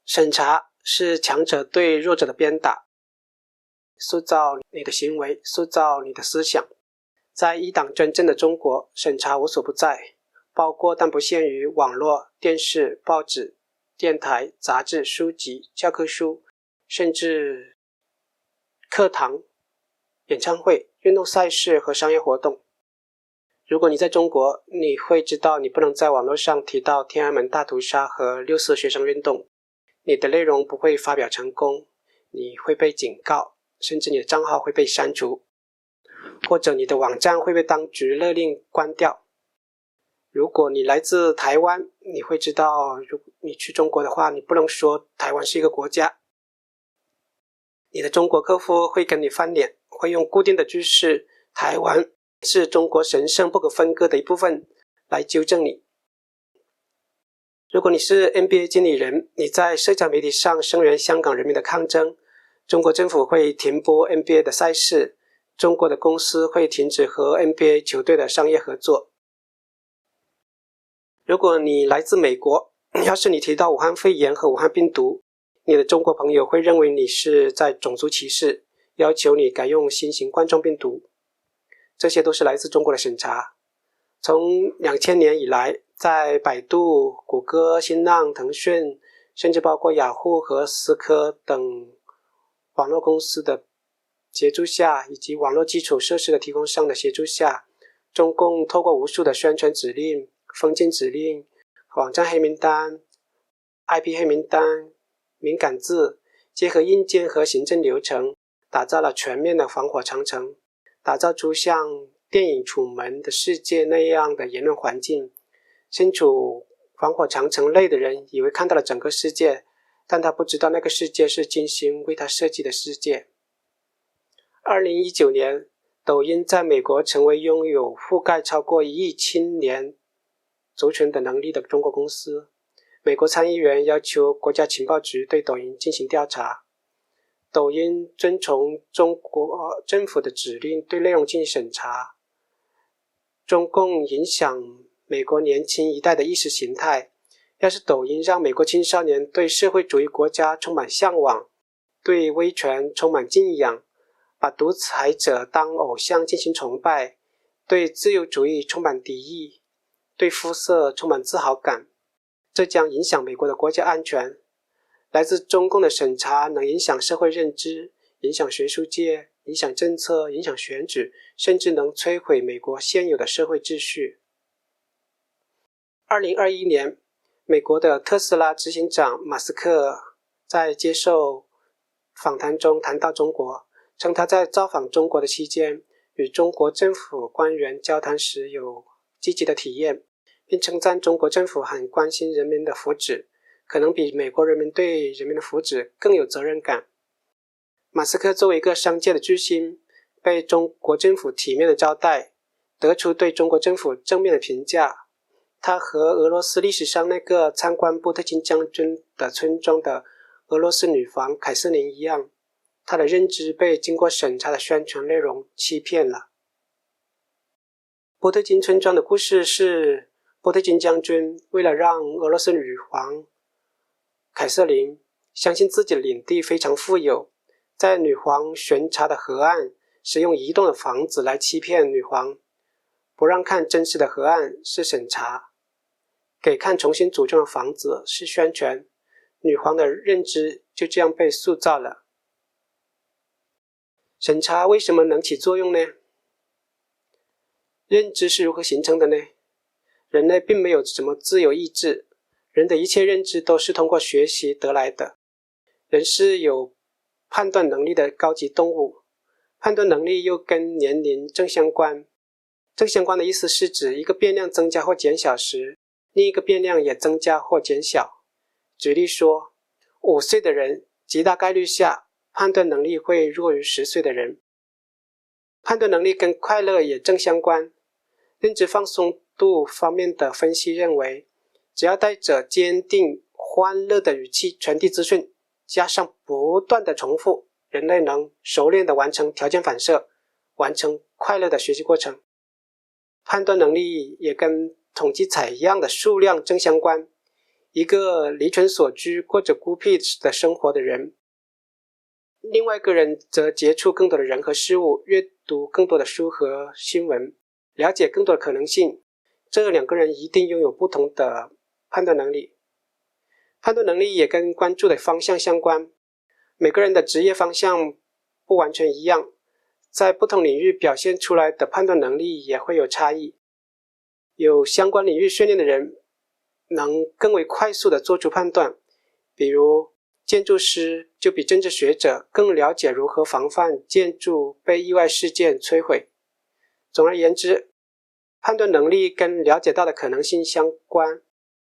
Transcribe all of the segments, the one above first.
审查是强者对弱者的鞭打，塑造你的行为，塑造你的思想。在一党专政的中国，审查无所不在，包括但不限于网络、电视、报纸、电台、杂志、书籍、教科书，甚至课堂、演唱会、运动赛事和商业活动。如果你在中国，你会知道你不能在网络上提到天安门大屠杀和6·4学生运动，你的内容不会发表成功，你会被警告，甚至你的账号会被删除，或者你的网站会被当局勒令关掉。如果你来自台湾，你会知道如果你去中国的话，你不能说台湾是一个国家。你的中国客户会跟你翻脸，会用固定的句式台湾是中国神圣不可分割的一部分来纠正你。如果你是 NBA 经理人，你在社交媒体上声援香港人民的抗争，中国政府会停播 NBA 的赛事，中国的公司会停止和 NBA 球队的商业合作。如果你来自美国，要是你提到武汉肺炎和武汉病毒，你的中国朋友会认为你是在种族歧视，要求你改用新型冠状病毒。这些都是来自中国的审查。从2000年以来，在百度、谷歌、新浪、腾讯，甚至包括雅虎和思科等网络公司的协助下，以及网络基础设施的提供商的协助下，中共透过无数的宣传指令、封禁指令、网站黑名单、IP 黑名单、敏感字，结合硬件和行政流程，打造了全面的防火长城，打造出像电影《楚门的世界》那样的言论环境。身处防火长城内的人以为看到了整个世界，但他不知道那个世界是精心为他设计的世界。2019年，抖音在美国成为拥有覆盖超过1亿青年族群的能力的中国公司。美国参议员要求国家情报局对抖音进行调查。抖音遵从中国政府的指令对内容进行审查。中共影响美国年轻一代的意识形态，要是抖音让美国青少年对社会主义国家充满向往，对威权充满敬仰，把独裁者当偶像进行崇拜，对自由主义充满敌意，对肤色充满自豪感，这将影响美国的国家安全。来自中共的审查能影响社会认知，影响学术界，影响政策，影响选举，甚至能摧毁美国现有的社会秩序。2021年，美国的特斯拉执行长马斯克在接受访谈中谈到中国，称他在造访中国的期间，与中国政府官员交谈时有积极的体验，并称赞中国政府很关心人民的福祉，可能比美国人民对人民的福祉更有责任感。马斯克作为一个商界的巨星，被中国政府体面的招待，得出对中国政府正面的评价。他和俄罗斯历史上那个参观波特金将军的村庄的俄罗斯女皇凯瑟琳一样，他的认知被经过审查的宣传内容欺骗了。波特金村庄的故事是，波特金将军为了让俄罗斯女皇凯瑟琳相信自己的领地非常富有，在女皇巡查的河岸使用移动的房子来欺骗女皇，不让看真实的河岸是审查，给看重新组装的房子是宣传，女皇的认知就这样被塑造了。审查为什么能起作用呢？认知是如何形成的呢？人类并没有什么自由意志，人的一切认知都是通过学习得来的。人是有判断能力的高级动物，判断能力又跟年龄正相关。正相关的意思是指一个变量增加或减小时，另一个变量也增加或减小。举例说，5岁的人极大概率下判断能力会弱于10岁的人。判断能力跟快乐也正相关。认知放松度方面的分析认为，只要带着坚定、欢乐的语气传递资讯，加上不断的重复，人类能熟练地完成条件反射，完成快乐的学习过程。判断能力也跟统计采样的数量正相关，一个离群索居、过着孤僻的生活的人，另外一个人则接触更多的人和事物，阅读更多的书和新闻，了解更多的可能性。这两个人一定拥有不同的判断能力。判断能力也跟关注的方向相关，每个人的职业方向不完全一样，在不同领域表现出来的判断能力也会有差异。有相关领域训练的人能更为快速地做出判断，比如建筑师就比政治学者更了解如何防范建筑被意外事件摧毁。总而言之，判断能力跟了解到的可能性相关，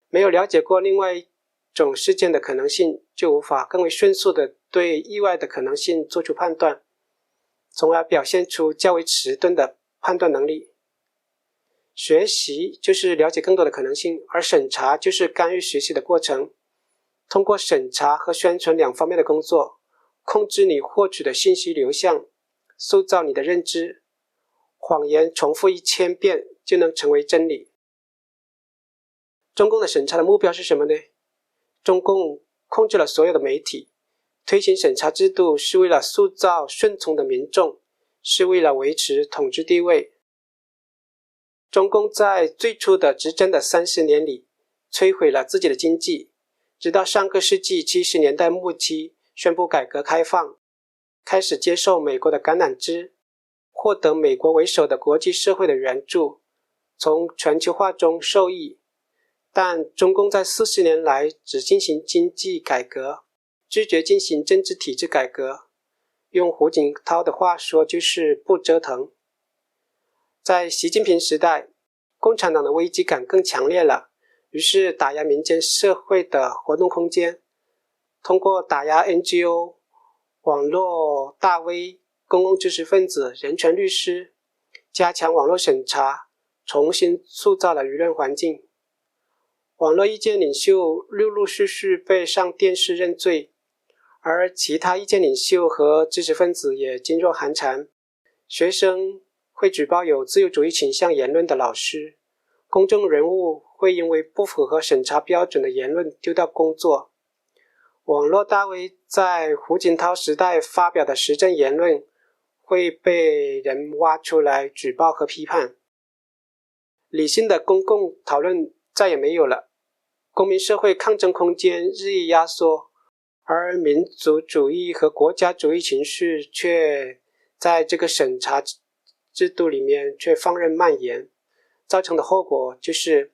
没有了解过另外一种事件的可能性，就无法更为迅速地对意外的可能性做出判断，从而表现出较为迟钝的判断能力。学习就是了解更多的可能性，而审查就是干预学习的过程。通过审查和宣传两方面的工作，控制你获取的信息流向，塑造你的认知。谎言重复1000遍就能成为真理。中共的审查的目标是什么呢？中共控制了所有的媒体，推行审查制度是为了塑造顺从的民众，是为了维持统治地位。中共在最初的执政的30年里，摧毁了自己的经济，直到上个世纪70年代末期宣布改革开放，开始接受美国的橄榄枝，获得美国为首的国际社会的援助，从全球化中受益。但中共在40年来只进行经济改革，拒绝进行政治体制改革，用胡锦涛的话说就是不折腾。在习近平时代，共产党的危机感更强烈了，于是打压民间社会的活动空间，通过打压 NGO、网络大 V、公共知识分子、人权律师，加强网络审查，重新塑造了舆论环境。网络意见领袖陆陆续续被上电视认罪，而其他意见领袖和知识分子也噤若寒蝉。学生会举报有自由主义倾向言论的老师，公众人物会因为不符合审查标准的言论丢掉工作。网络大 V 在胡锦涛时代发表的时政言论会被人挖出来举报和批判。理性的公共讨论再也没有了，公民社会抗争空间日益压缩，而民族主义和国家主义情绪却在这个审查制度里面却放任蔓延，造成的后果就是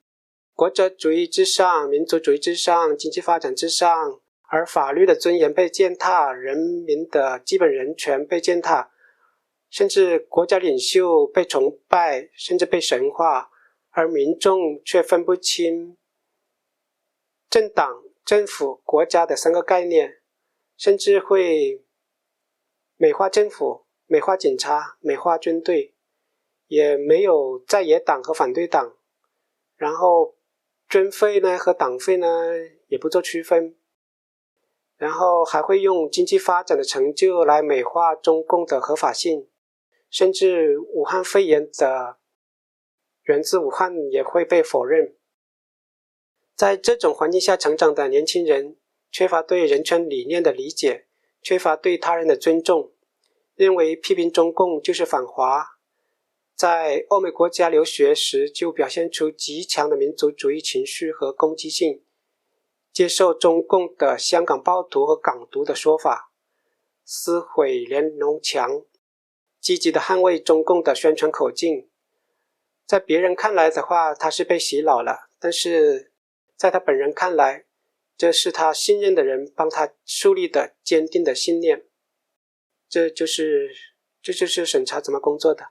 国家主义之上，民族主义之上，经济发展之上，而法律的尊严被践踏，人民的基本人权被践踏，甚至国家领袖被崇拜，甚至被神化，而民众却分不清政党、政府、国家的3个概念，甚至会美化政府、美化警察、美化军队，也没有在野党和反对党，然后军费呢和党费呢也不做区分，然后还会用经济发展的成就来美化中共的合法性，甚至武汉肺炎的源自武汉也会被否认。在这种环境下成长的年轻人，缺乏对人权理念的理解，缺乏对他人的尊重，认为批评中共就是反华，在欧美国家留学时就表现出极强的民族主义情绪和攻击性，接受中共的香港暴徒和港独的说法，撕毁连农墙，积极地捍卫中共的宣传口径。在别人看来的话，他是被洗脑了，但是在他本人看来，这是他信任的人帮他树立的坚定的信念。这就是审查怎么工作的。